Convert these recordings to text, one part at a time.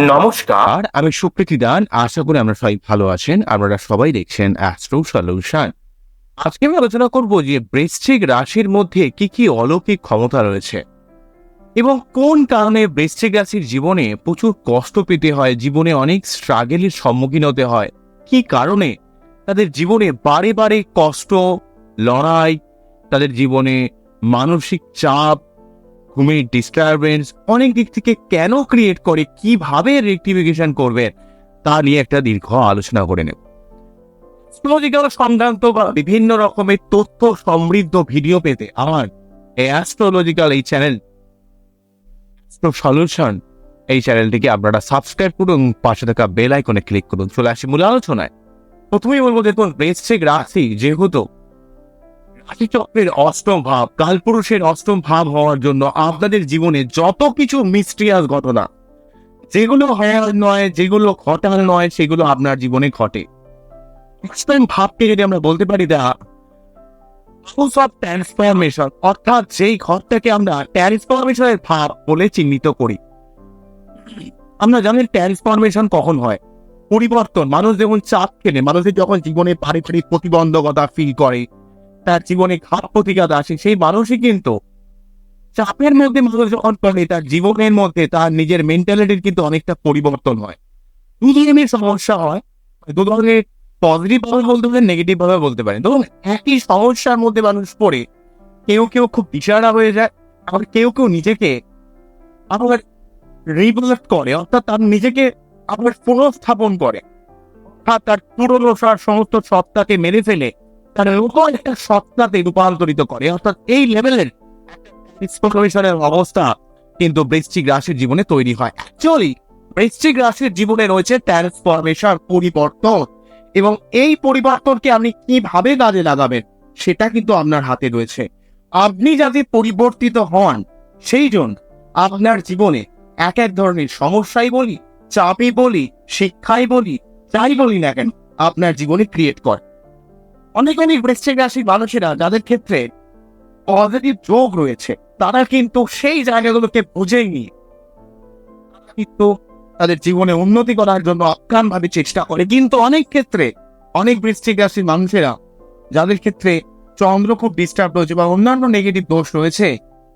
নমস্কার, আমি সুপ্রীতি দান। আশা করি আমরা সবাই ভালো আছেন। আপনারা সবাই দেখছেন অ্যাস্ট্রো সলিউশন। আজকে আমি আলোচনা করব যে বৃশ্চিক রাশির মধ্যে কি কি অলৌকিক ক্ষমতা রয়েছে এবং কোন কারণে বৃশ্চিক রাশির জীবনে প্রচুর কষ্ট পেতে হয়, জীবনে অনেক স্ট্রাগলের সম্মুখীন হতে হয়, কি কারণে তাদের জীবনে বারে বারে কষ্ট, লড়াই, তাদের জীবনে মানসিক চাপ, ঘুমের ডিস্টারবেন্স অনেক দিক থেকে কেন ক্রিয়েট করে, কিভাবে রেকটিফিকেশন করবে, তা নিয়ে একটা দীর্ঘ আলোচনা করে নেব। অ্যাস্ট্রোলজিক্যাল সংক্রান্ত বা বিভিন্ন রকমের তথ্য সমৃদ্ধ ভিডিও পেতে আমার অ্যাস্ট্রোলজিক্যাল এই চ্যানেল সলিউশন এই চ্যানেলটিকে আপনারা সাবস্ক্রাইব করুন, পাশে থাকা বেল আইকনে ক্লিক করুন। চলে আসি মূল আলোচনায়। প্রথমেই বলবো, দেখুন বৃশ্চিক রাশি যেহেতু রাশিচক্রের অষ্টম ভাব, কালপুরুষের অষ্টম ভাব হওয়ার জন্য আপনাদের জীবনে যত কিছু মিস্ট্রিয়াস ঘটনা, যেগুলো হওয়ার নয়, যেগুলো ঘটার নয়, সেগুলো আপনার জীবনে ঘটে। অষ্টম ভাবকে যদি আমরা বলতে পারি হাউস অফ ট্রান্সফরমেশন, অর্থাৎ যেই ঘরটাকে আমরা ট্রান্সফরমেশনের ভাব বলে চিহ্নিত করি। আমরা জানেন ট্রান্সফরমেশন কখন হয়, পরিবর্তন। মানুষ যখন চাপ খেলে, মানুষের যখন জীবনে পারিবারিক প্রতিবন্ধকতা ফিল করে, তার জীবনে ঘাত প্রতিঘাত আসে, সেই মানুষই কিন্তু চাপের মধ্যে মানুষ যখন পড়ে, তার জীবনের মধ্যে তার নিজের মেন্টালিটির কিন্তু অনেকটা পরিবর্তন হয়। দু ধরনের সমস্যা হয়, দু ধরনের, পজিটিভ ভাবে বলতে পারেন, নেগেটিভ ভাবে বলতে পারেন। ধরুন একই সমস্যার মধ্যে মানুষ পড়ে, কেউ কেউ খুব দিশাহারা হয়ে যায়, আবার কেউ কেউ নিজেকে আবার রিভোল্ট করে, অর্থাৎ তার নিজেকে আবার পুনঃস্থাপন করে, অর্থাৎ তার পুরনো সমস্ত সত্তাকে মেরে ফেলে তার নতুন একটা সত্তাতে রূপান্তরিত করে। অর্থাৎ এই লেভেলের অবস্থা কিন্তু বৃশ্চিক রাশির জীবনে তৈরি হয়। অ্যাকচুয়ালি বৃশ্চিক রাশির জীবনে রয়েছে ট্রান্সফরমেশন, পরিবর্তন, এবং এই পরিবর্তনকে আপনি কিভাবে কাজে লাগাবেন সেটা কিন্তু আপনার হাতে রয়েছে। আপনি যাতে পরিবর্তিত হন, সেই জন্য আপনার জীবনে এক এক ধরনের সমস্যাই বলি, চাপই বলি, শিক্ষাই বলি, যাই বলি না কেন, আপনার জীবনে ক্রিয়েট করে। অনেক অনেক বৃশ্চিক রাশির মানুষেরা যাদের ক্ষেত্রে পজিটিভ যোগ রয়েছে, তারা কিন্তু সেই জায়গাগুলোকে বুঝেই নিয়ে কিন্তু তাদের জীবনে উন্নতি করার জন্য আপ্রাণ ভাবে চেষ্টা করে। কিন্তু অনেক ক্ষেত্রে অনেক বৃশ্চিক রাশির মানুষেরা যাদের ক্ষেত্রে চন্দ্র খুব ডিস্টার্ব রয়েছে বা অন্যান্য নেগেটিভ দোষ রয়েছে,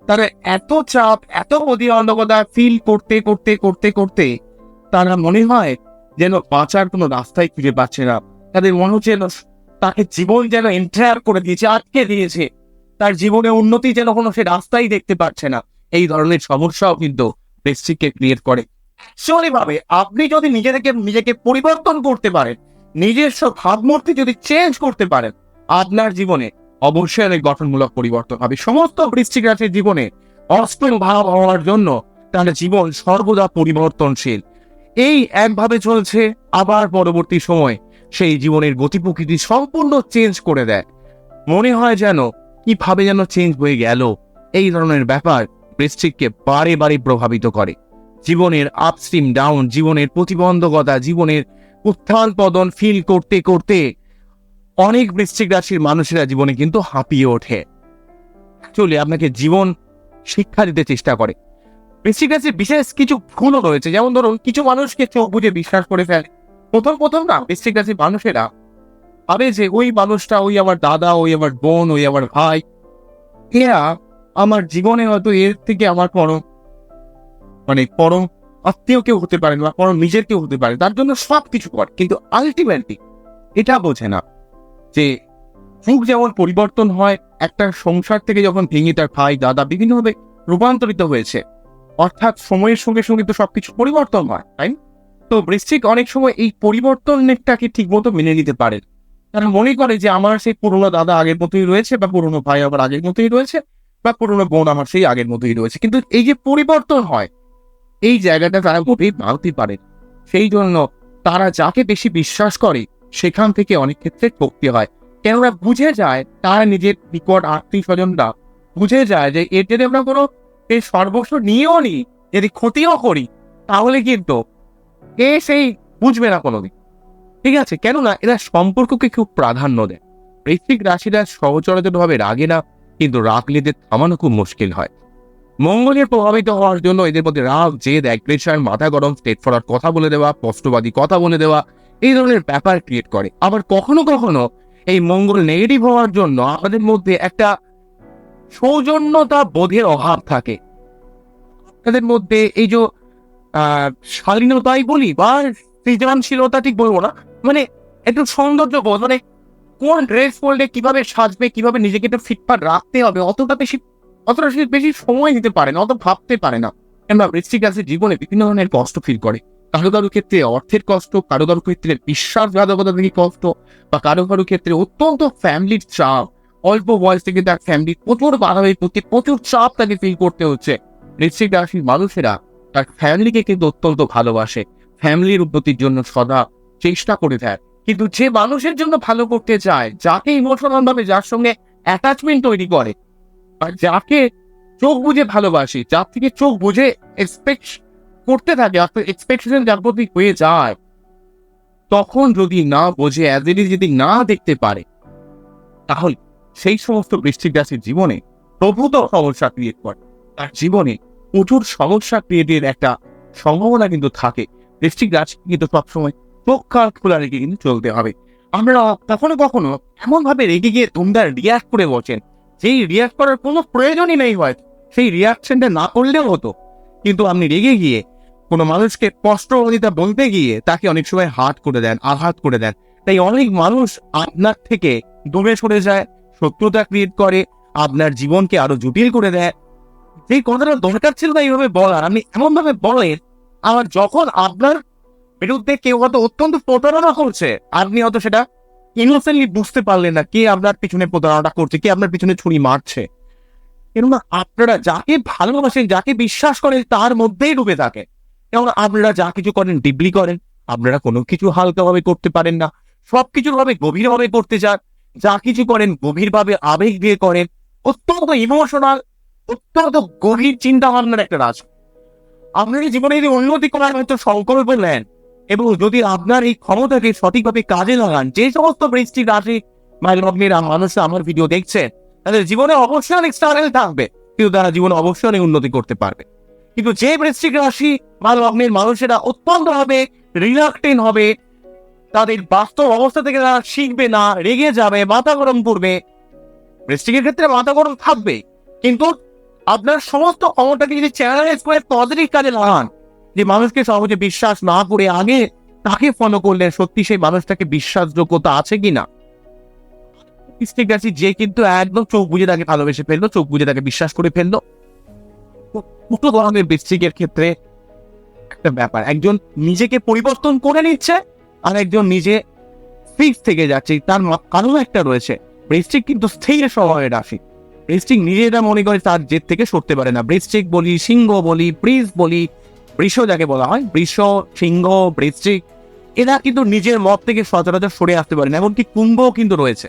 তারা এত চাপ, এত প্রতিবন্ধকতা ফিল করতে করতে করতে করতে তারা মনে হয় যেন বাঁচার কোনো রাস্তাই খুঁজে পাচ্ছে না। তাদের মনে হচ্ছে তাকে জীবন যেন এন্টায়ার করে দিয়েছে, আটকে দিয়েছে, তার জীবনে উন্নতি যেন কোনো সে রাস্তাই দেখতে পাচ্ছে না। এই ধরনের সমস্যাও কিন্তু বৃশ্চিককে ক্রিয়েট করে। অ্যাকচুয়ালি ভাবে আপনি যদি নিজেকে পরিবর্তন করতে পারেন, নিজস্ব ভাবমূর্তি যদি চেঞ্জ করতে পারেন, আপনার জীবনে অবশ্যই অনেক গঠনমূলক পরিবর্তন হবে। সমস্ত বৃশ্চিক রাশির জীবনে অষ্টম ভাব হওয়ার জন্য তার জীবন সর্বদা পরিবর্তনশীল। এই একভাবে চলছে, আবার পরবর্তী সময় সেই জীবনের গতি প্রকৃতি সম্পূর্ণ চেঞ্জ করে দেয়। মনে হয় যেন কিভাবে যেন চেঞ্জ হয়ে গেল। এই ধরনের ব্যাপার বৃশ্চিককে বারে বারে প্রভাবিত করে। জীবনের আপস্ট্রিম ডাউন, জীবনের প্রতিবন্ধকতা, জীবনের উত্থান পতন ফিল করতে করতে অনেক বৃশ্চিক রাশির মানুষেরা জীবনে কিন্তু হাঁপিয়ে ওঠে। চলে আপনাকে জীবন শিক্ষা দিতে চেষ্টা করে। বৃশ্চিক রাশির বিশেষ কিছু ভুলও রয়েছে, যেমন ধরুন কিছু মানুষকে চোখ বুঝে বিশ্বাস করে ফেলে। প্রথম না, বৃশ্চিক রাশির মানুষেরা ভাবে যে ওই মানুষটা, ওই আমার দাদা, ওই আমার বোন, ওই আমার ভাই, এরা আমার জীবনে হয়তো এর থেকে আমার পরম আত্মীয় কেউ হতে পারে না, পরম নিজের কেউ হতে পারে, তার জন্য সব কিছু করে। কিন্তু আলটিমেটলি এটা বোঝে না যে যুগ যেমন পরিবর্তন হয়, একটা সংসার থেকে যখন ভেঙে তার ভাই, দাদা বিভিন্নভাবে রূপান্তরিত হয়েছে, অর্থাৎ সময়ের সঙ্গে সঙ্গে তো সবকিছু পরিবর্তন হয়, তাই? তো বৃশ্চিক অনেক সময় এই পরিবর্তনটাকে ঠিক মতো মেনে নিতে পারে। তারা মনে করে যে আমার সেই পুরোনো দাদা আগের মতোই রয়েছে, বা পুরোনো ভাই আমার আগের মতোই রয়েছে, বা পুরোনো বোন আমার সেই আগের মতোই রয়েছে। কিন্তু এই যে পরিবর্তন হয়, এই জায়গাটা তারা মোটেই মানতে পারে। সেই জন্য তারা যাকে বেশি বিশ্বাস করে সেখান থেকে অনেক ক্ষেত্রে ঠকতে হয়। কেননা বুঝে যায়, তারা নিজের নিকট আত্মীয় স্বজনরা বুঝে যায় যে এর যদি আমরা কোনো সর্বস্ব নিয়েও নিই, যদি ক্ষতিও করি, তাহলে কিন্তু সেই বুঝবে না কোনোদিন। ঠিক আছে, কেননা এরা সম্পর্ককে খুব প্রাধান্য দেয়। বৃশ্চিক রাশিরা সহচরাচর ভাবে রাগে না, কিন্তু রাগলে থামানো খুব মুশকিল হয়। মঙ্গলের প্রভাবিত হওয়ার জন্য এদের মধ্যে রাগ, জেদ, অ্যাগ্রেশন, মাথা গরম, স্টেট ফরওয়ার্ড কথা বলে দেওয়া, স্পষ্টবাদী কথা বলে দেওয়া, এই ধরনের ব্যাপার ক্রিয়েট করে। আবার কখনো কখনো এই মঙ্গল নেগেটিভ হওয়ার জন্য আমাদের মধ্যে একটা সৌজন্যতা বোধের অভাব থাকে। তাদের মধ্যে এই যে শালীনতাই বলি বা সৃজনশীলতা ঠিক বলবো না, মানে একটু সৌন্দর্য বোধ, মানে কোন ড্রেস পরলে কিভাবে সাজবে, কিভাবে নিজেকে একটু ফিটফাট রাখতে হবে, অতটা বেশি সময় দিতে পারে না, অত ভাবতে পারে না। কেননা বৃশ্চিক রাশির জীবনে বিভিন্ন ধরনের কষ্ট ফিল করে। কারো কারো ক্ষেত্রে অর্থের কষ্ট, কারো কারো ক্ষেত্রে বিশ্বাসঘাতকতা থেকে কষ্ট, বা কারো কারো ক্ষেত্রে অত্যন্ত ফ্যামিলির চাপ, অল্প বয়স থেকে তার ফ্যামিলির প্রচুর বাধাবের প্রতি প্রচুর চাপ তাকে ফিল করতে হচ্ছে। বৃশ্চিক রাশির মানুষেরা তার ফ্যামিলিকে কিন্তু অত্যন্ত ভালোবাসে, ফ্যামিলির উন্নতির জন্য সদা চেষ্টা করে দেয়। কিন্তু যে মানুষের জন্য ভালো করতে চায়, যাকে ইমোশনাল ভাবে যার সঙ্গে অ্যাটাচমেন্ট তৈরি করে, আর যাকে চোখ বুঝে ভালোবাসি, যার থেকে চোখ বুঝে এক্সপেক্ট করতে থাকে, এক্সপেকটেশন যার প্রতি হয়ে যায়, তখন যদি না বোঝে, যদি না দেখতে পারে, তাহলে সেই সমস্ত বৃশ্চিক রাশির জীবনে প্রভূত সমস্যা ক্রিয়েট করে। তার জীবনে প্রচুর সমস্যা ক্রিয়েটের একটা সম্ভাবনা কিন্তু থাকে। বৃশ্চিক রাশি কিন্তু সবসময় চোখ কান খোলা রেখে কিন্তু চলতে হবে। আমরা কখনো কখনো এমন ভাবে রেগে গিয়ে তোমরা রিয়াক্ট করে বসেন, যেই রিয়াক্ট করার কোনো প্রয়োজনই নেই, হয় সেই রিয়াকশনটা না করলেও হতো, কিন্তু আপনি রেগে গিয়ে কোনো মানুষকে স্পষ্টতা বলতে গিয়ে তাকে অনেক সময় হার্ট করে দেন, আঘাত করে দেন। তাই অনেক মানুষ আপনার থেকে দূরে সরে যায়, শত্রুতা ক্রিয়েট করে, আপনার জীবনকে আরো জটিল করে দেয়। যে কথাটা দরকার ছিল না এইভাবে বলার, আপনি এমন ভাবে বলেন, আমার যখন আপনার বিরুদ্ধে কেউ হয়তো অত্যন্ত প্রতারণা করছে, আপনি হয়তো সেটা ইনোসেন্টলি বুঝতে পারলেন না কে আপনার পিছনে প্রতারণাটা করছে, কে আপনার পিছনে ছুরি মারছে। কেননা আপনারা যাকে ভালোবাসেন, যাকে বিশ্বাস করেন, তার মধ্যেই ডুবে থাকে। এবং আপনারা যা কিছু করেন ডিপলি করেন, আপনারা কোনো কিছু হালকাভাবে করতে পারেন না, সবকিছুর ভাবে গভীরভাবে করতে চান। যা কিছু করেন গভীরভাবে আবেগ দিয়ে করেন, অত্যন্ত ইমোশনাল, অত্যন্ত গভীর চিন্তা ভাবনার একটা রাজ। আপনার জীবনে যদি উন্নতি করার হয়তো সংকল্প নেন, এবং যদি আপনার এই ক্ষমতাকে সঠিকভাবে কাজে লাগান, যে সমস্ত বৃষ্টিক রাশি লগ্নের মানুষরা আমার ভিডিও দেখছেন, তাদের জীবনে অবশ্যই অনেক স্ট্রাগল থাকবে, কিন্তু তারা জীবনে অবশ্যই অনেক উন্নতি করতে পারবে। কিন্তু যে বৃশ্চিক রাশি বা লগ্নের মানুষেরা অত্যন্ত ভাবে রিলাক্টেন্ট হবে, তাদের বাস্তব অবস্থা থেকে তারা শিখবে না, রেগে যাবে, মাথা গরম করবে। বৃশ্চিকের ক্ষেত্রে মাথা গরম থাকবে, কিন্তু আপনার সমস্ত ক্ষমতাকে যদি চ্যানেলাইজ করে পজিটিভ কাজে লাগান, যে মানুষকে সহজে বিশ্বাস না করে আগে তাকে ফলো করলেন, সত্যি সেই মানুষটাকে বিশ্বাসযোগ্যতা আছে কিনা। বৃশ্চিক রাশি যে কিন্তু একদম চোখ বুঝে তাকে ভালোবেসে ফেললো, চোখ বুঝে তাকে বিশ্বাস করে ফেললো। দুটো ধরনের বৃশ্চিকের ক্ষেত্রে একটা ব্যাপার, একজন নিজেকে পরিবর্তন করে নিচ্ছে, আর একজন নিজে ফিক্স থেকে যাচ্ছে। তার কারণ একটা রয়েছে, বৃশ্চিক কিন্তু স্থির স্বভাবের রাশি। বৃশ্চিক নিজেরা মনে করে তার জেদ থেকে সরতে পারে না। বৃশ্চিক বলি, সিংহ বলি, বৃষ বলি, বৃষ যাকে বলা হয়, বৃষ, সিংহ, বৃশ্চিক, এরা কিন্তু নিজের মত থেকে সচরাচর সরে আসতে পারে না। এমনকি কুম্ভও কিন্তু রয়েছে।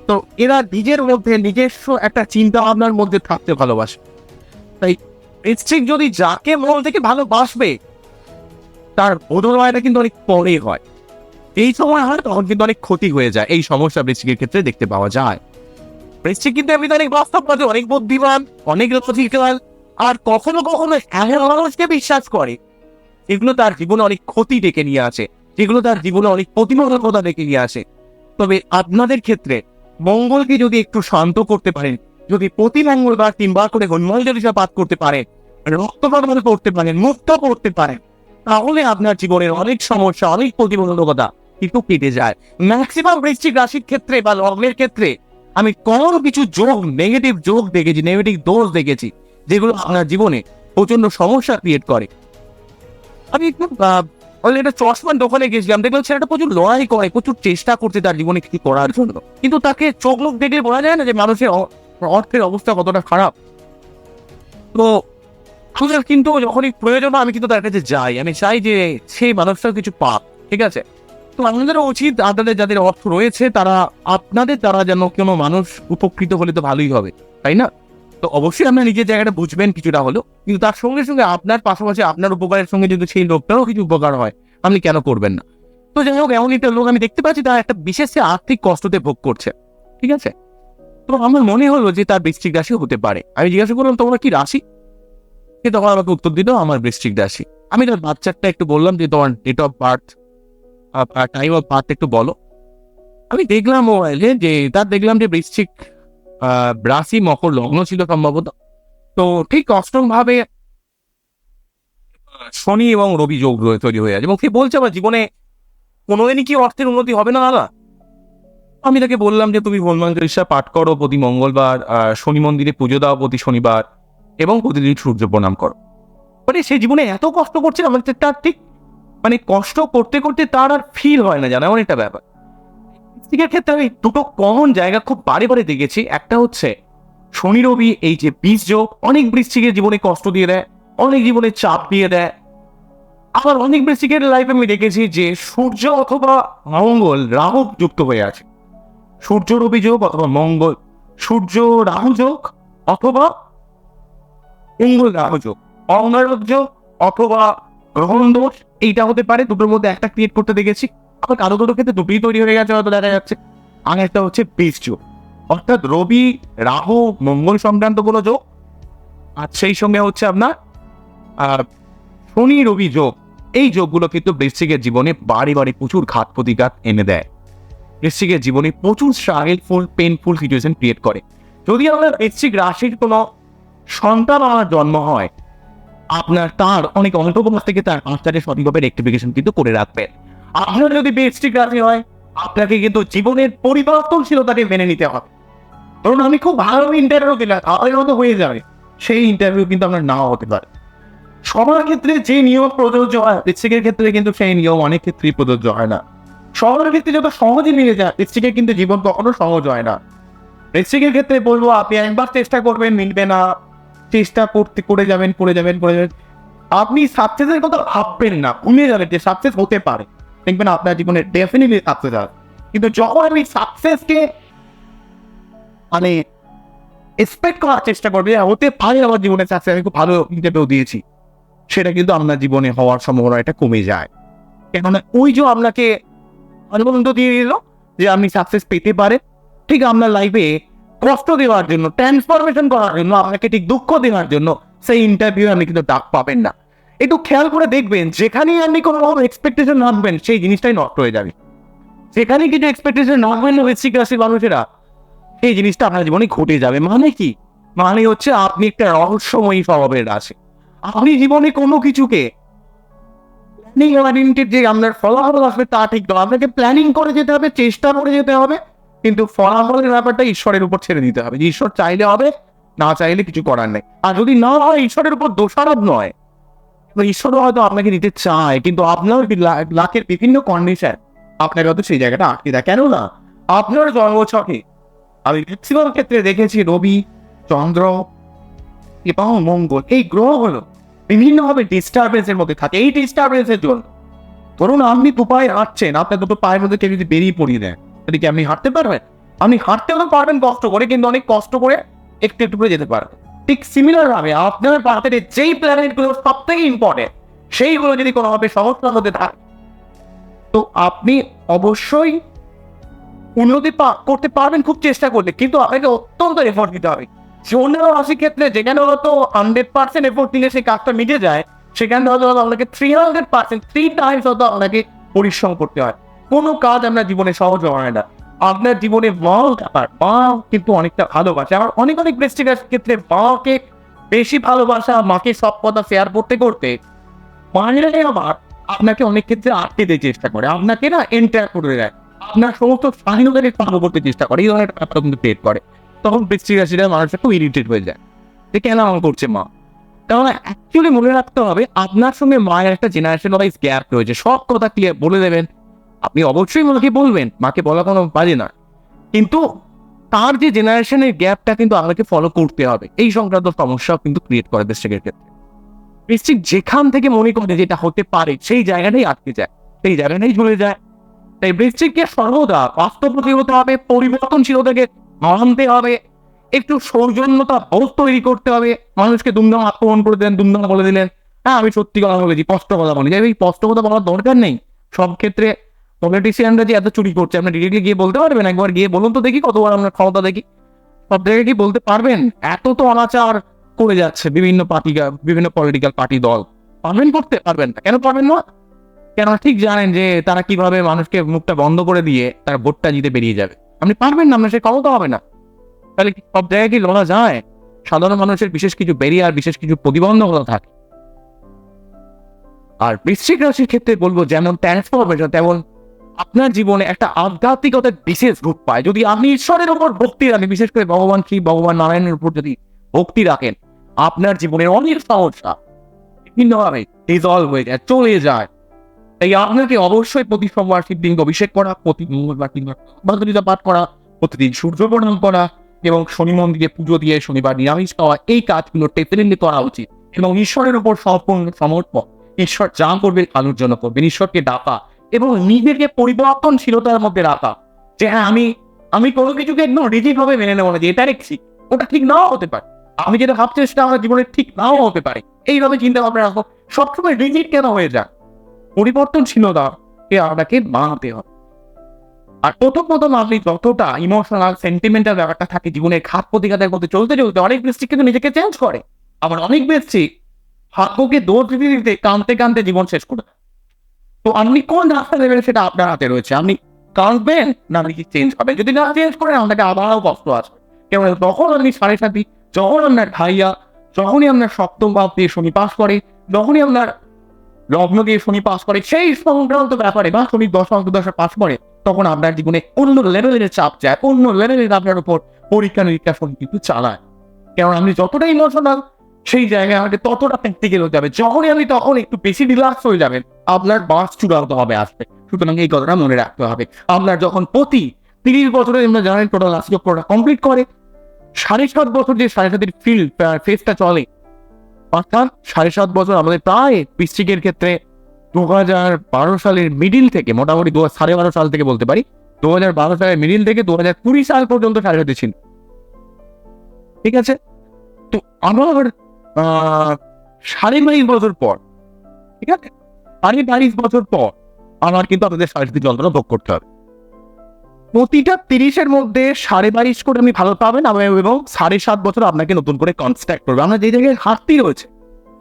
তো এরা নিজের মধ্যে নিজস্ব একটা চিন্তা ভাবনার মধ্যে থাকতে ভালোবাসে। তাই বৃশ্চিক যদি যাকে মন থেকে ভালোবাসবে, তার বোধনয়টা কিন্তু অনেক পরে হয়। এই সময় হয় তখন কিন্তু অনেক ক্ষতি হয়ে যায়। এই সমস্যা বৃশ্চিকের ক্ষেত্রে দেখতে পাওয়া যায়। বৃশ্চিক কিন্তু এমনি অনেক বাস্তববাদী, অনেক বুদ্ধিমান, অনেক লজিক্যাল, আর কখনো কখনো এমন মানুষকে বিশ্বাস করে যেগুলো তার জীবনে অনেক ক্ষতি ডেকে নিয়ে আসে, যেগুলো তার জীবনে অনেক প্রতিবন্ধকতা ডেকে নিয়ে আসে। তবে আপনাদের ক্ষেত্রে মঙ্গলকে যদি একটু শান্ত করতে পারেন, যদি প্রতি মঙ্গলবার 3 বার করে হনুমান চালিসা পাঠ করতে পারেন, রক্তকর্মণ করতে পারেন, মুক্ত করতে পারেন, তাহলে আপনার জীবনের অনেক সমস্যা, অনেক প্রতিবন্ধকতা কিন্তু কেটে যায়। ম্যাক্সিমাম বৃশ্চিক রাশির ক্ষেত্রে বা লগ্নের ক্ষেত্রে আমি কোনো কিছু যোগ, নেগেটিভ যোগ দেখেছি, নেগেটিভ দোষ দেখেছি, যেগুলো আপনার জীবনে প্রচন্ড সমস্যা ক্রিয়েট করে। আমি একটু একটা চশমার দোকানে গেছিলাম, দেখলাম ছেলেটা প্রচুর লড়াই করে, প্রচুর চেষ্টা করছে তার জীবনে কিছু করার জন্য, কিন্তু তাকে চোখ লোক দেখলে বলা যায় না যে মানুষের অর্থের অবস্থা কতটা খারাপ। তো কিন্তু যখনই প্রয়োজন আমি কিন্তু তার কাছে যাই, আমি চাই যে সেই মানুষটাও কিছু পাক, ঠিক আছে। তো আমাদেরও উচিত, আপনাদের যাদের অর্থ রয়েছে তারা আপনাদের দ্বারা যেন কোনো মানুষ উপকৃত হলে তো ভালোই হবে, তাই না? তো অবশ্যই আপনার নিজের জায়গাটা বুঝবেন কিছুটা হলো, কিন্তু তার সঙ্গে সঙ্গে আপনার পাশাপাশি আপনার উপকারের সঙ্গে যদি সেই লোকটারও কিছু উপকার হয়, আপনি কেন করবেন না? তো যাই হোক, এমন একটা লোক আমি দেখতে পাচ্ছি, তার একটা বিশেষ আর্থিক কষ্টতে ভোগ করছে, ঠিক আছে। তো আমার মনে হলো যে তার বৃশ্চিক রাশি হতে পারে। আমি জিজ্ঞাসা করলাম, তোমার কি রাশি? সে তখন আমাকে উত্তর দিল আমার বৃশ্চিক রাশি। আমি তার বাচ্চাটা একটু বললাম যে তোমার date of birth, time of birth একটু বলো। আমি দেখলাম মোবাইলে যে তার দেখলাম যে বৃশ্চিক রাশি, মকর লগ্ন ছিল সম্ভবত। তো ঠিক অষ্টম ভাবে শনি এবং রবি যোগ তৈরি হয়ে আছে, এবং সে বলছে আমার জীবনে কোনোদিনই কি অর্থের উন্নতি হবে না দাদা। আমি তাকে বললাম যে তুমি হনুমান চালিসা পাঠ করো প্রতি মঙ্গলবার, শনি মন্দিরে পুজো দাও প্রতি শনিবার, এবং প্রতিদিন সূর্য প্রণাম করো। মানে সে জীবনে এত কষ্ট করছে, আমার তার ঠিক মানে কষ্ট করতে করতে তার আর ফিল হয় না, জানো এমন একটা ব্যাপার। বৃশ্চিকের ক্ষেত্রে আমি দুটো কমন জায়গা খুব বারে বারে দেখেছি। একটা হচ্ছে শনি রবি, এই যে বীজ যোগ অনেক বৃশ্চিকের জীবনে কষ্ট দিয়ে দেয়, অনেক জীবনে চাপ দিয়ে দেয়। আবার অনেক বৃশ্চিকের লাইফে আমি দেখেছি যে সূর্য অথবা মঙ্গল রাহু যুক্ত হয়ে আছে, সূর্য রবি যোগ অথবা মঙ্গল সূর্য রাহু যোগ অথবা মঙ্গল রাহু যোগ, অঙ্গারক যোগ অথবা গ্রহণ দোষ, এইটা হতে পারে। দুটোর মধ্যে একটা ক্রিয়েট করতে দেখেছি। আবার কারো কারো ক্ষেত্রে দুটোই তৈরি হয়ে গেছে হয়তো দেখা যাচ্ছে। আর একটা হচ্ছে বীজ যোগ, অর্থাৎ রবি রাহু মঙ্গল সংক্রান্ত কোনো যোগ, আর সেই সঙ্গে হচ্ছে আপনার শনি রবি যোগ। এই যোগগুলো কিন্তু বৃশ্চিকের জীবনে বাড়ি বাড়ি প্রচুর ঘাত প্রতিঘাত এনে দেয়, বৃশ্চিকের জীবনে প্রচুর স্ট্রাগলফুল পেনফুল সিচুয়েশন ক্রিয়েট করে। যদি আপনার বৃশ্চিক রাশির কোনো সন্তান আমার জন্ম হয়, আপনার তার অনেক অল্প বয়স থেকে তার আচারে সঠিকভাবে রেক্টিফিকেশন কিন্তু করে রাখবেন। আপনার যদি বৃশ্চিক রাশি হয়, আপনাকে কিন্তু জীবনের পরিবর্তনশীলতাকে মেনে নিতে হবে। ধরুন আমি খুব ভালো ইন্টারভিউ দিলাম, আমার মতো হয়ে যাবে, সেই ইন্টারভিউ কিন্তু আপনার নাও হতে পারে। সবার ক্ষেত্রে যে নিয়ম প্রযোজ্য হয়, বৃশ্চিকের ক্ষেত্রে কিন্তু সেই নিয়ম অনেক ক্ষেত্রেই প্রযোজ্য হয় না। সবার ক্ষেত্রে যত সহজে মিলে যায়, বৃশ্চিকের কিন্তু জীবন কখনো সহজ হয় না। বৃশ্চিকের ক্ষেত্রে বলবো আপনি একবার চেষ্টা করবেন, মিলবে না, চেষ্টা করে যাবেন। আপনি সাকসেসের কথা ভাববেন না, ভুলে যাবেন যে সাকসেস হতে পারে, দেখবেন আপনার জীবনে ডেফিনেটলি সাকসেস হবে। কিন্তু যখন আপনি সাকসেসকে মানে এক্সপেক্ট করার চেষ্টা করবে, হতে পারে আমার জীবনে সাকসেস, আমি খুব ভালো ইন্টারভিউ দিয়েছি, সেটা কিন্তু আপনার জীবনে হওয়ার সম্ভাবনা এটা কমে যায়। কেননা ওই যে আপনাকে অনুবন্ধ দিয়ে দিল যে আপনি সাকসেস পেতে পারে, ঠিক আপনার লাইফে কষ্ট দেওয়ার জন্য, ট্রান্সফরমেশন করার জন্য, আপনাকে ঠিক দুঃখ দেওয়ার জন্য সেই ইন্টারভিউ আপনি কিন্তু ডাক পাবেন না। একটু খেয়াল করে দেখবেন, যেখানেই আপনি কোনো এক্সপেকটেশন রাখবেন সেই জিনিসটাই নষ্ট হয়ে যাবে। যেখানে কিছু এক্সপেকটেশন রাখবেন না বৃশ্চিক রাশির মানুষেরা, সেই জিনিসটা আপনার জীবনে ঘটে যাবে। মানে কি? মানে হচ্ছে আপনি একটা রহস্যময়ী স্বভাবের রাশি। আপনি জীবনে কোনো কিছুকে প্ল্যানিং ওরিয়েন্টেড যে আপনার ফলাফল আসবে তা ঠিক নয়। আপনাকে প্ল্যানিং করে যেতে হবে, চেষ্টা করে যেতে হবে, কিন্তু ফলাফলের ব্যাপারটা ঈশ্বরের উপর ছেড়ে দিতে হবে। যে ঈশ্বর চাইলে হবে, না চাইলে কিছু করার নেই। আর যদি না হয়, ঈশ্বরের উপর দোষারোপ নয়, ঈশ্বরও হয়তো আপনাকে দিতে চায়, কিন্তু আপনার লাকের বিভিন্ন কন্ডিশন আপনাকে হয়তো সেই জায়গাটা আটকে দেয়। কেননা আপনার জন্মছকে আমি ম্যাক্সিমাম ক্ষেত্রে দেখেছি রবি, চন্দ্র এবং মঙ্গল এই গ্রহগুলো বিভিন্নভাবে ডিস্টারবেন্সের মধ্যে থাকে। এই ডিস্টারবেন্সের জন্য ধরুন আপনি দু পায়ে হাঁটছেন, আপনার দুটো পায়ের মধ্যে কেউ যদি বেরিয়ে পড়িয়ে দেয়, তাহলে কি আপনি হাঁটতে পারবেন? আপনি হাঁটতেও পারবেন কষ্ট করে, কিন্তু অনেক কষ্ট করে একটু একটু করে যেতে পারবেন। ঠিক সিমিলার ভাবে আপনার পাহাড়ে যেই প্ল্যানেট গুলো সব থেকে ইম্পর্টেন্ট, সেইগুলো যদি কোনোভাবে সমস্যা হতে থাকে, তো আপনি অবশ্যই উন্নতি করতে পারবেন খুব চেষ্টা করলে, কিন্তু আপনাকে অত্যন্ত এফোর্ট দিতে হবে। অন্যান্য রাশির ক্ষেত্রে যেখানে হয়তো 100% এফোর্ট দিলে সেই কাজটা মিটে যায়, সেখানে হয়তো আপনাকে 300%, 3 টাইমস হয়তো আপনাকে পরিশ্রম করতে হয়। কোনো কাজ আপনার জীবনে সহজ হয় না। আপনার জীবনে মাও ব্যাপার, মা কিন্তু অনেকটা ভালোবাসে। আমার অনেক বৃশ্চিক রাশির ক্ষেত্রে মাকে বেশি ভালোবাসা, মাকে সব কথা শেয়ার করতে করতে মায়েরা আবার আপনাকে অনেক ক্ষেত্রে আটকে দিতে চেষ্টা করে, আপনাকে না এন্টার করে দেয়, আপনার সমস্ত স্বাধীনতাকে পালন করতে চেষ্টা করে। এই ধরনের একটা ব্যাপার কিন্তু ক্রিয়েট করে। তখন বৃশ্চিক রাশিরা মানুষটা খুব ইরিটেট হয়ে যায় যে কেন এমন করছে মা। কারণ অ্যাকচুয়ালি মনে রাখতে হবে, আপনার সঙ্গে মায়ের একটা জেনারেশন ওয়াইজ গ্যাপ রয়েছে। সব কথা ক্লিয়ার বলে দেবেন, আপনি অবশ্যই মাকে বলবেন, মাকে বলা কোনো বাজে না, কিন্তু তার যে জেনারেশনের গ্যাপটা কিন্তু আপনাকে ফলো করতে হবে। এই সংক্রান্ত সমস্যাও কিন্তু ক্রিয়েট করে বৃশ্চিকের ক্ষেত্রে। বৃশ্চিক যেখান থেকে মনে করে যেটা হতে পারে সেই জায়গাটাই আটকে যায়, সেই জায়গাটাই ঝুলে যায়। তাই বৃশ্চিককে সর্বদা বাস্তবমুখী হতে হবে, পরিবর্তনশীলতাকে মানতে হবে, একটু সৌজন্যতা বোধ তৈরি করতে হবে। মানুষকে দুমদাম আক্রমণ করে দিলেন, দুমদাম বলে দিলেন, হ্যাঁ আমি সত্যি কথা বলেছি, স্পষ্ট কথা বলি, এই স্পষ্ট কথা বলার দরকার নেই। সব ক্ষেত্রে পলিটিশিয়ানরা যে এত চুরি করছে, আপনি ডিরেক্টলি গিয়ে বলতে পারবেন? একবার গিয়ে বলুন তো দেখি, কতবার আপনার ক্ষমতা দেখি। সব জায়গায় কি বলতে পারবেন? এত তো অনাচার করে যাচ্ছে বিভিন্ন পলিটিক্যাল পার্টি দল, পারবেন করতে? পারবেন না। কেন পারবেন না? কেন ঠিক জানেন যে তারা কিভাবে মানুষকে মুখটা বন্ধ করে দিয়ে তার ভোটটা জিতে বেরিয়ে যাবে। আপনি পারবেন না, আপনার সে ক্ষমতা হবে না। তাহলে কি সব জায়গায় কি লড়া যায়? সাধারণ মানুষের বিশেষ কিছু ব্যারিয়ার, বিশেষ কিছু প্রতিবন্ধকতা থাকে। আর বৃশ্চিক রাশির ক্ষেত্রে বলবো, যেমন ট্রান্সফরমেশন, তেমন আপনার জীবনে একটা আধ্যাত্মিকতার বিশেষ রূপ পায়। যদি আপনি ঈশ্বরের উপর ভক্তি রাখেন, বিশেষ করে ভগবান শ্রী ভগবান নারায়ণের উপর যদি ভক্তি রাখেন, আপনার জীবনের অনেক সমস্যা বিভিন্নভাবে রিজলভ হয়ে যায়, চলে যায়। তাই আপনাকে অবশ্যই প্রতি সোমবার শিবলিঙ্গ অভিষেক করা, প্রতি মঙ্গলবার কিংবা ভগবদ্গীতা পাঠ করা, প্রতিদিন সূর্য প্রণাম করা এবং শনি মন্দিরে পুজো দিয়ে শনিবার নিরামিষ খাওয়া, এই কাজগুলো ডেফিনেটলি করা উচিত। এবং ঈশ্বরের উপর সম্পূর্ণ সমর্পণ, ঈশ্বর যা করবেন ভালোর জন্য করবেন, ঈশ্বরকে ডাকা এবং নিজেকে পরিবর্তনশীলতার মধ্যে রাখা। যে হ্যাঁ, আমি কোনো কিছুকে একদম রিজিড ভাবে মেনে নেবো না যে এটা ঠিক, ওটা ঠিক নাও হতে পারে। আমি যেটা ভাবছি সেটা আমার জীবনে ঠিক নাও হতে পারে, এইভাবে চিন্তা ভাবনা রাখো। সবসময় রিজিড কেন হয়ে যাক? পরিবর্তনশীলতাকে আপনাকে বানাতে হবে। আর প্রথম আপনি যতটা ইমোশনাল সেন্টিমেন্টাল ব্যাপারটা থাকে জীবনের ঘাত প্রতিঘাতের মধ্যে চলতে চলতে, অনেক বৃষ্টি কিন্তু নিজেকে চেঞ্জ করে। আবার অনেক বৃষ্টি ভাগ্যকে দোষ দিতে দিতে কাঁদতে কাঁদতে জীবন শেষ করে দেয়। তো আপনি কোন রাস্তা নেবেন সেটা আপনার হাতে রয়েছে। আপনি কাঁদবেন না আপনি কি চেঞ্জ হবেন? যদি না চেঞ্জ করেন, আপনাকে আবারও কষ্ট আসবে। কেবল তখন আপনি 7.5, যখন আপনার ভাইয়া, যখনই আপনার সপ্তম ভাব দিয়ে শনি পাস করে, যখনই আপনার লগ্ন দিয়ে শনি পাস করে, সেই সংক্রান্ত ব্যাপারে বা শনি দশা অন্তর্দশা পাস করে, তখন আপনার জীবনে অন্য লেভেলের চাপ যায়, অন্য লেভেলের আপনার উপর পরীক্ষা নিরীক্ষা শনি কিন্তু চালায়। কারণ আপনি যতটা ইমোশনাল, সেই জায়গায় আমাকে ততটা প্র্যাকটিক্যাল হতে হবে। যখনই আপনি তখন একটু বেশি রিল্যাক্স হয়ে যাবেন, আপনার বাস চূড়ান্ত হবে আসবে। সুতরাং এই কথাটা মনে রাখতে হবে। আপনার যখন প্রতি 30 বছরে আমরা জানেন টোটাল রাশি চক্রটা কমপ্লিট করে, 7.5 বছর যে 7.5 ফেজটা চলে, অর্থাৎ 7.5 বছর আমাদের প্রায় বৃশ্চিকের ক্ষেত্রে 2012 সালের মিডিল থেকে, মোটামুটি 12.5 সাল থেকে বলতে পারি, 2012 সালের মিডিল থেকে 2020 সাল পর্যন্ত 7.5 ছিল। ঠিক আছে? তো আমার 22.5 বছর পর, ঠিক আছে, 22 বছর পর আমার কিন্তু আপনাদের 7.5 যন্ত্রণা ভোগ করতে হবে। প্রতিটা 30-এর মধ্যে 22.5 করে আপনি ভালো পাবেন এবং 7.5 বছর আপনাকে নতুন করে কনস্ট্রাক্ট করবে। আমরা যে জায়গায় ঘাটতি রয়েছে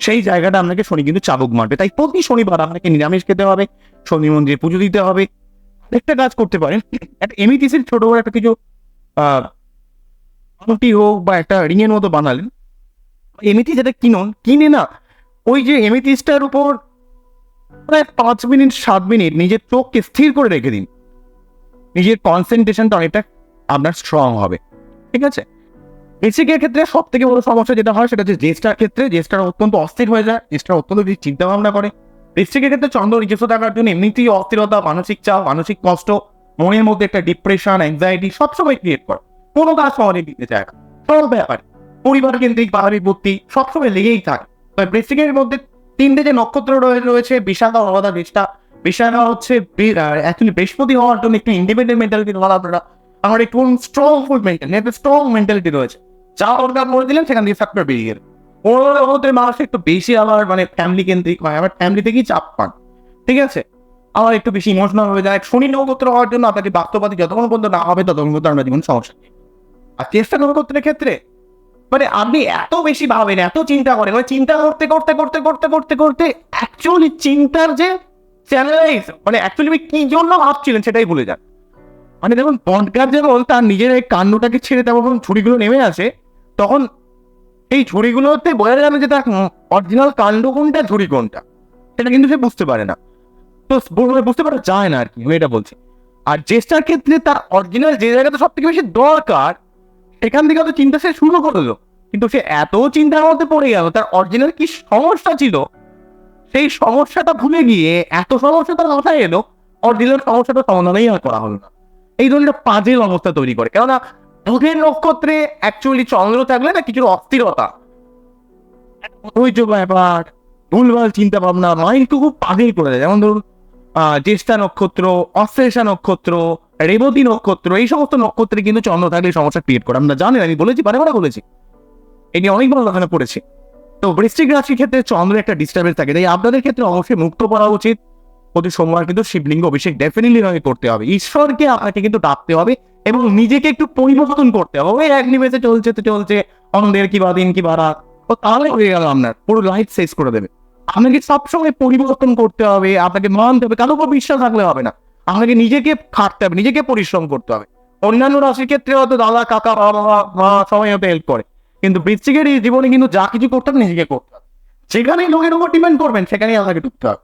সেই জায়গাটা আপনাকে শনি কিন্তু চাবুক মারবে। তাই প্রতি শনিবার আপনাকে নিরামিষ খেতে হবে, শনি মন্দিরে পুজো দিতে হবে। একটা কাজ করতে পারেন, একটা এমিটিসির ছোট বড় একটা কিছু আংটি হোক বা একটা রিং এর মতো বানালেন। এমিটি যেটা কিনে না, ওই যে এমিটিসটার উপর প্রায় 5 মিনিট 7 মিনিট নিজের চোখকে স্থির করে রেখে দিন। নিজের কনসেন্ট্রেশনটা অনেকটা আপনার স্ট্রং হবে। ঠিক আছে? বৃশ্চিকের ক্ষেত্রে সব থেকে বড় সমস্যা যেটা হয় সেটা হচ্ছে জ্যেষ্ঠার ক্ষেত্রে। জ্যেষ্ঠার অত্যন্ত অস্থির হয়ে যায়, জ্যেষ্ঠার অত্যন্ত বেশি চিন্তা ভাবনা করে। বৃশ্চিকের ক্ষেত্রে চন্দ্র নিজস্ব থাকার জন্য এমনিতেই অস্থিরতা, মানসিক চাপ, মানসিক কষ্ট, মনের মধ্যে একটা ডিপ্রেশন, অ্যাংজাইটি সবসময় ক্রিয়েট করে। কোনো কাজ সহজে দিতে চায় না, সব ব্যাপারে পরিবার কেন্দ্রিক পাহাড়ি বুদ্ধি সবসময় লেগেই থাকে। তবে বৃশ্চিকের মধ্যে 3টে যে নক্ষত্র রয়েছে, বিশাখা, অনুরাধা, জ্যেষ্ঠা। বিশাখা হচ্ছে অ্যাকচুয়ালি বৃহস্পতি হওয়ার জন্য একটু ইন্ডিপেন্ডেন্ট মেন্টালিটি বলা, আপনারা আমার একটু স্ট্রংফুল মেন্টালিটি, একটা স্ট্রং মেন্টালিটি রয়েছে। যা দরকার করে দিলেন সেখান থেকে ফ্যাক্টর বেরিয়ে গেল। ওদের মানুষ একটু বেশি আবার ফ্যামিলি কেন্দ্রিক হয়, আবার ফ্যামিলি থেকেই চাপ পান। ঠিক আছে? আবার একটু বেশি ইমোশনাল হয়ে যায়। শনি নক্ষত্র হওয়ার জন্য আপনাকে বাস্তববাদী যতক্ষণ পর্যন্ত না হবে ততক্ষণ পর্যন্ত আমরা জীবন সমস্যা নেই। আর চেষ্টা নক্ষত্রের ক্ষেত্রে আপনি এত বেশি ভাবেন, এত চিন্তা করেন, চিন্তা করতে করতে করতে করতে করতে করতে অ্যাকচুয়ালি চিন্তার যে চ্যানেলাইজ, অ্যাকচুয়ালি কি জন্য ভাবছিলেন সেটাই ভুলে যান। দেখুন, বনগার যেমন তার নিজের এই কাণ্ডটাকে ছেড়ে তেমন ঝুড়িগুলো নেমে আসে, তখন এই ঝুড়িগুলোতে বোঝা যাবে যে তার অরিজিনাল কাণ্ড কোনটা, ঝুড়ি কোনটা, সেটা কিন্তু সে বুঝতে পারে না। তো বুঝতে পারা যায় না আর কি, আমি এটা বলছি। আর জ্যেষ্ঠার ক্ষেত্রে তার অরিজিনাল যে জায়গাটা সব থেকে বেশি দরকার, সেখান থেকে তো চিন্তা সে শুরু করলো, কিন্তু সে এত চিন্তার মধ্যে পড়ে গেল, তার অরিজিনাল কি সমস্যা ছিল সেই সমস্যাটা ভুলে গিয়ে এত সমস্যা তার মাথায় এলো, অরিজিনাল সমস্যাটা সমাধানই আর করা হলো না। এই ধরনের পাজেল অবস্থা তৈরি করে। কেননা বুধের নক্ষত্রে অ্যাকচুয়ালি চন্দ্র থাকলে না কিছু অস্থিরতা, ধৈর্য ব্যাপার, ভুলভাল চিন্তা ভাবনা মাইন্ডকে খুব পাজেল করে দেয়। যেমন ধরুন জ্যেষ্ঠা নক্ষত্র, অশ্লেষা নক্ষত্র, রেবতী নক্ষত্র, এই সমস্ত নক্ষত্রে কিন্তু চন্দ্র থাকলে সমস্যা ক্রিয়েট করে। আমরা জানেন, আমি বলেছি, বারে বলেছি, এই নিয়ে অনেকবার আলোচনা করেছি। তো বৃশ্চিক রাশির ক্ষেত্রে চন্দ্রের একটা ডিস্টার্বেন্স থাকে, তাই আপনাদের ক্ষেত্রে অবশ্যই মুক্ত করা উচিত। প্রতি সোমবার কিন্তু শিবলিঙ্গ অভিষেক ডেফিনেটলি করতে হবে। ঈশ্বরকে আপনাকে কিন্তু ডাকতে হবে এবং নিজেকে একটু পরিবর্তন করতে হবে। ওই এক নিমেষে চলছে তো চলছে, অন্ধের কি বা দিন কি বা রাত, ও তাহলে হয়ে গেল আপনার পুরো লাইফ শেষ করে দেবে। আপনাকে সবসময় পরিবর্তন করতে হবে, আপনাকে মানতে হবে, কারোর উপর বিশ্বাস থাকলে হবে না। আপনাকে নিজেকে খাটতে হবে, নিজেকে পরিশ্রম করতে হবে। অন্যান্য রাশির ক্ষেত্রে হয়তো দাদা, কাকা, বাবা, মা সবাই হয়তো হেল্প করে, কিন্তু বৃশ্চিকের এই জীবনে কিন্তু যা কিছু করতে হবে নিজেকে করতে হবে। যেখানেই লোকের উপর ডিপেন্ড করবেন সেখানেই আপনাকে ঢুকতে হবে।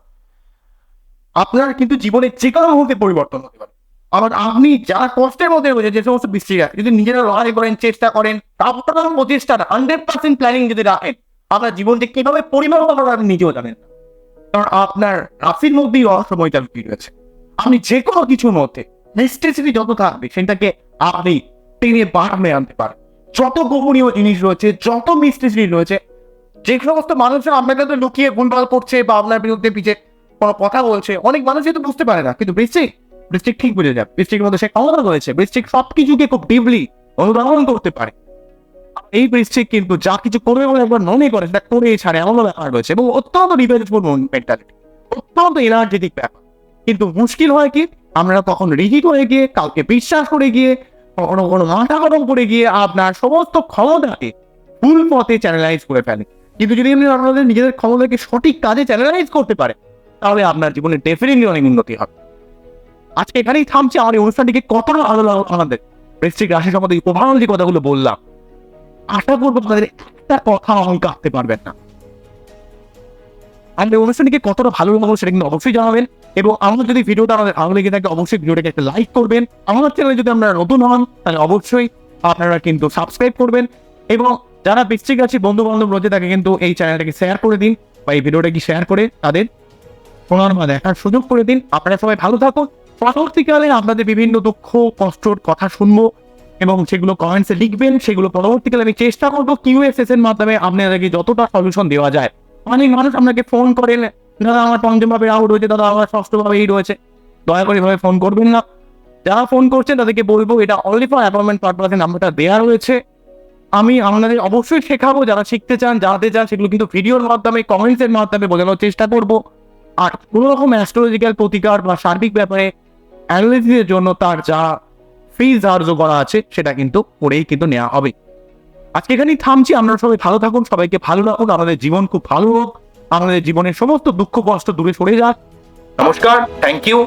আপনার কিন্তু জীবনে যে কোনো মুহূর্তে পরিবর্তন হতে পারে। আবার আপনি যারা কষ্টের মধ্যে রয়েছে, যে সমস্ত বৃষ্টিক রাশি, যদি নিজেরা লড়াই করেন, চেষ্টা করেন, আপনার প্রচেষ্টাটা 100% প্ল্যানিং যদি রাখেন, আপনার জীবনকে কিভাবে পরিমাপ করার আপনি নিজেও জানেন না। কারণ আপনার রাশির মধ্যেই রহস্যময়তা লুকিয়ে রয়েছে। আপনি যে কোনো কিছুর মধ্যে নিশ্চিত যত থাকবে সেটাকে আপনি টেনে বাড়ামে আনতে পারেন। যত গোপনীয় জিনিস রয়েছে, যত মিস্ট্রি রয়েছে, যে সমস্ত মানুষরা আপনাকে তো লুকিয়ে ভুলভাল করছে বা আপনার বিরুদ্ধে পিছে কোনো কথা বলছে, অনেক মানুষই তো বুঝতে পারে না, কিন্তু বৃশ্চিক ঠিক বুঝে যায়। বৃশ্চিকের মধ্যে সে ক্ষমতা রয়েছে, বৃশ্চিক সবকিছুকে খুব ডিপলি অনুধাবন করতে পারে। এই বৃশ্চিক কিন্তু যা কিছু করবে বলে একবার মনে করে সেটা করেই ছাড়ে, এমন ব্যাপার রয়েছে, এবং অত্যন্ত রিভেঞ্জফুল মেন্টালিটি, অত্যন্ত এনার্জেটিক ব্যাপার। কিন্তু মুশকিল হয় কি, আমরা তখন রিজিট হয়ে গিয়ে, কাউকে বিশ্বাস করে গিয়ে, কখনো কোনো মাথা গরম করে গিয়ে আপনার সমস্ত ক্ষমতাকে ভুল পথে চ্যানেলাইজ করে ফেলে। কিন্তু যদি আপনি আপনাদের নিজেদের ক্ষমতাকে সঠিক কাজে চ্যানেলাইজ করতে পারে, তাহলে আপনার জীবনে ডেফিনেটলি অনেক উন্নতি হবে। আজকে এখানেই থামছে। আমার এই অনুষ্ঠানটিকে কতটা ভালো লাগলো আমাদের বৃশ্চিক রাশি সম্বন্ধে উপভারণ যে কথাগুলো বললাম, আশা করবো তাদের একটা কথা আমাকে কাটতে পারবেন না। আর এই অনুষ্ঠানটিকে কতটা ভালো লাগলো সেটা কিন্তু অবশ্যই জানাবেন, এবং আমার যদি ভিডিওটা আমাদের ভালো লেগে থাকে অবশ্যই ভিডিওটাকে একটা লাইক করবেন। আমার চ্যানেলে যদি আপনারা নতুন হন তাহলে অবশ্যই আপনারা কিন্তু সাবস্ক্রাইব করবেন, এবং যারা বৃশ্চিক রাশি বন্ধু বান্ধব রয়েছে তাকে কিন্তু এই চ্যানেলটাকে শেয়ার করে দিন, বা এই ভিডিওটাকে শেয়ার করে তাদের শোনার বা দেখার সুযোগ করে দিন। আপনারা সবাই ভালো থাকুন। পরবর্তীকালে আপনাদের বিভিন্ন দুঃখ কষ্টর কথা শুনবো এবং সেগুলো কমেন্টসে লিখবেন, সেগুলো পরবর্তীকালে আমি চেষ্টা করবো কিউএসএস এর মাধ্যমে আপনাদেরকে যতটা সলিউশন দেওয়া যায়। অনেক মানুষ আপনাকে ফোন করেন, দাদা আমার পঞ্চম ভাবে রাহু রয়েছে, দাদা আমার ষষ্ঠ ভাবে এই রয়েছে, দয়া করে এভাবে ফোন করবেন না। যারা ফোন করছেন তাদেরকে বলবো এটা অনলি ফর অ্যাপয়েন্টমেন্ট পারপাসে নাম্বারটা দেওয়া রয়েছে। আমি আপনাদের অবশ্যই শেখাবো, যারা শিখতে চান, জানতে চান, সেগুলো কিন্তু ভিডিওর মাধ্যমে, কমেন্টসের মাধ্যমে বোঝানোর চেষ্টা করবো। আর কোনো রকম অ্যাস্ট্রোলজিক্যাল প্রতিকার বা সার্বিক ব্যাপারে অ্যানালিসিসের জন্য তার যা ফিজ ধার্য করা আছে সেটা কিন্তু করেই কিন্তু নেওয়া হবে। আজকে এখানেই থামছি। আপনারা সবাই ভালো থাকুন, সবাইকে ভালো রাখুন, আমাদের জীবন খুব ভালো হোক, আমাদের জীবনের সমস্ত দুঃখ কষ্ট দূরে সরে যাক। নমস্কার, থ্যাংক ইউ।